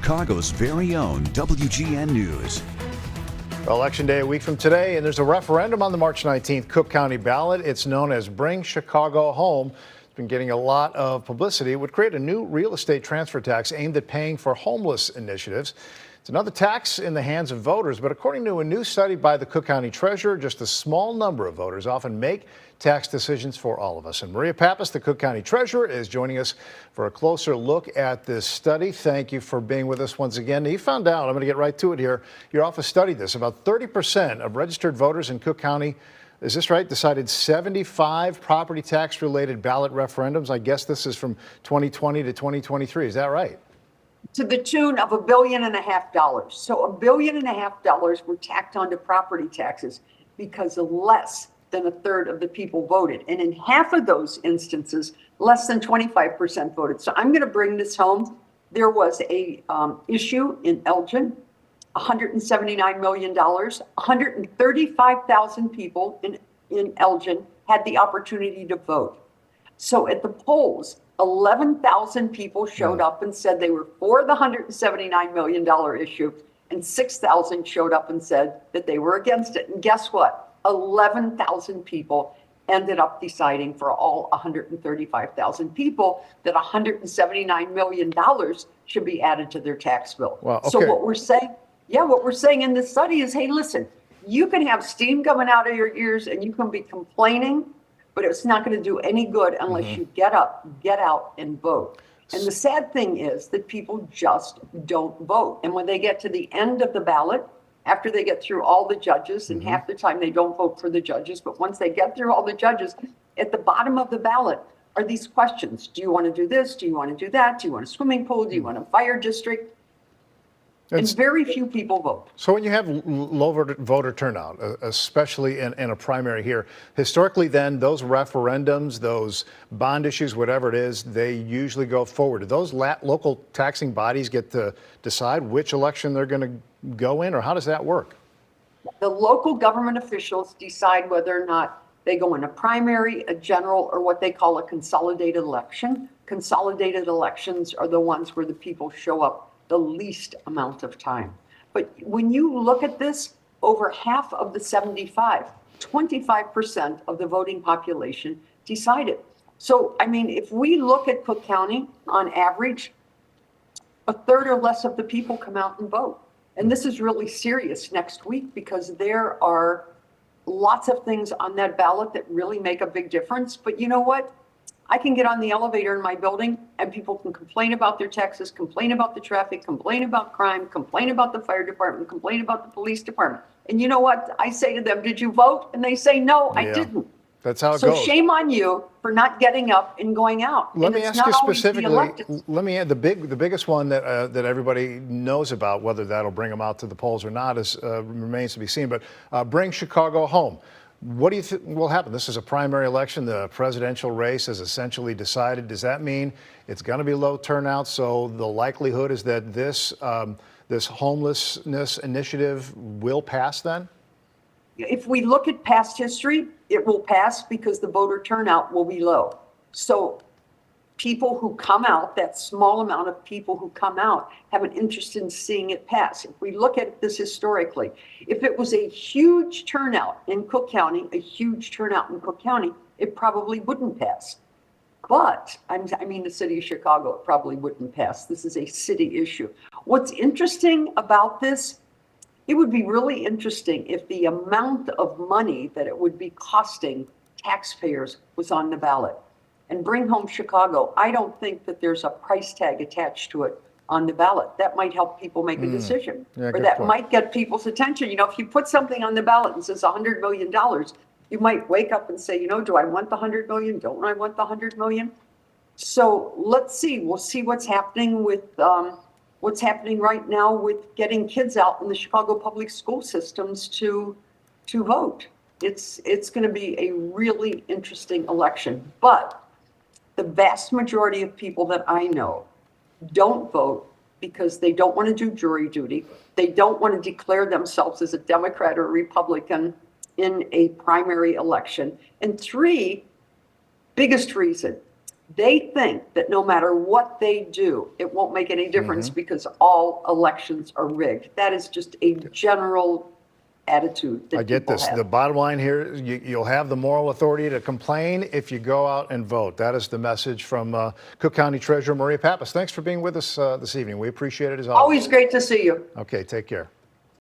Chicago's very own WGN News. Election day a week from today, and there's a referendum on the March 19th Cook County ballot. It's known as Bring Chicago Home. It's been getting a lot of publicity. It would create a new real estate transfer tax aimed at paying for homeless initiatives. It's another tax in the hands of voters, but according to a new study by the Cook County Treasurer, just a small number of voters often make tax decisions for all of us. And Maria Pappas, the Cook County Treasurer, is joining us for a closer look at this study. Thank you for being with us once again. You found out, I'm going to get right to it here, your office studied this. About 30% of registered voters in Cook County, is this right, decided 75 property tax related ballot referendums. I guess this is from 2020 to 2023. Is that right? To the tune of $1.5 billion. So $1.5 billion were tacked onto property taxes because less than a third of the people voted. And in half of those instances, less than 25% voted. So I'm going to bring this home. There was a issue in Elgin, $179 million, 135,000 people in Elgin had the opportunity to vote. So at the polls, 11,000 people showed up and said they were for the $179 million issue, and 6,000 showed up and said that they were against it. And guess what? 11,000 people ended up deciding for all 135,000 people that $179 million should be added to their tax bill. Wow, okay. So what we're saying in this study is, hey, listen, you can have steam coming out of your ears and you can be complaining, but it's not going to do any good unless you get up, get out, and vote. And the sad thing is that people just don't vote. And when they get to the end of the ballot, after they get through all the judges, and half the time they don't vote for the judges, but once they get through all the judges, at the bottom of the ballot are these questions. Do you want to do this? Do you want to do that? Do you want a swimming pool? Do you want a fire district? And very few people vote. So when you have low voter turnout, especially in a primary here, historically then those referendums, those bond issues, whatever it is, they usually go forward. Do those local taxing bodies get to decide which election they're going to go in, or how does that work? The local government officials decide whether or not they go in a primary, a general, or what they call a consolidated election. Consolidated elections are the ones where the people show up the least amount of time. But when you look at this, over half of the 75, 25% of the voting population decided. So, I mean, if we look at Cook County, on average, a third or less of the people come out and vote. And this is really serious next week because there are lots of things on that ballot that really make a big difference. But you know what? I can get on the elevator in my building and people can complain about their taxes, complain about the traffic, complain about crime, complain about the fire department, complain about the police department. And you know what? I say to them, did you vote? And they say, no, I didn't. That's how it goes. So shame on you for not getting up and going out. Let me ask you specifically, let me add the biggest one that everybody knows about, whether that'll bring them out to the polls or not, remains to be seen. But Bring Chicago Home. What do you think will happen? This is a primary election. The presidential race is essentially decided. Does that mean it's going to be low turnout? So the likelihood is that this homelessness initiative will pass then? If we look at past history, it will pass because the voter turnout will be low. So people who come out, that small amount of people who come out, have an interest in seeing it pass. If we look at this historically, if it was a huge turnout in Cook County, it probably wouldn't pass. But, I mean, the city of Chicago, it probably wouldn't pass. This is a city issue. What's interesting about this, it would be really interesting if the amount of money that it would be costing taxpayers was on the ballot. And Bring Home Chicago, I don't think that there's a price tag attached to it on the ballot. That might help people make a decision, or that might get people's attention. You know, if you put something on the ballot and says $100 million, you might wake up and say, you know, do I want the 100 million? Don't I want the 100 million? So let's see. We'll see what's happening with what's happening right now with getting kids out in the Chicago public school systems to vote. It's going to be a really interesting election, but the vast majority of people that I know don't vote because they don't want to do jury duty. They don't want to declare themselves as a Democrat or a Republican in a primary election. And three, biggest reason, They think that no matter what they do, it won't make any difference because all elections are rigged. That is just a general attitude that I get people this. have. The bottom line here is you'll have the moral authority to complain if you go out and vote. That is the message from Cook County Treasurer Maria Pappas. Thanks for being with us this evening. We appreciate it as always. Always great to see you. Okay, take care.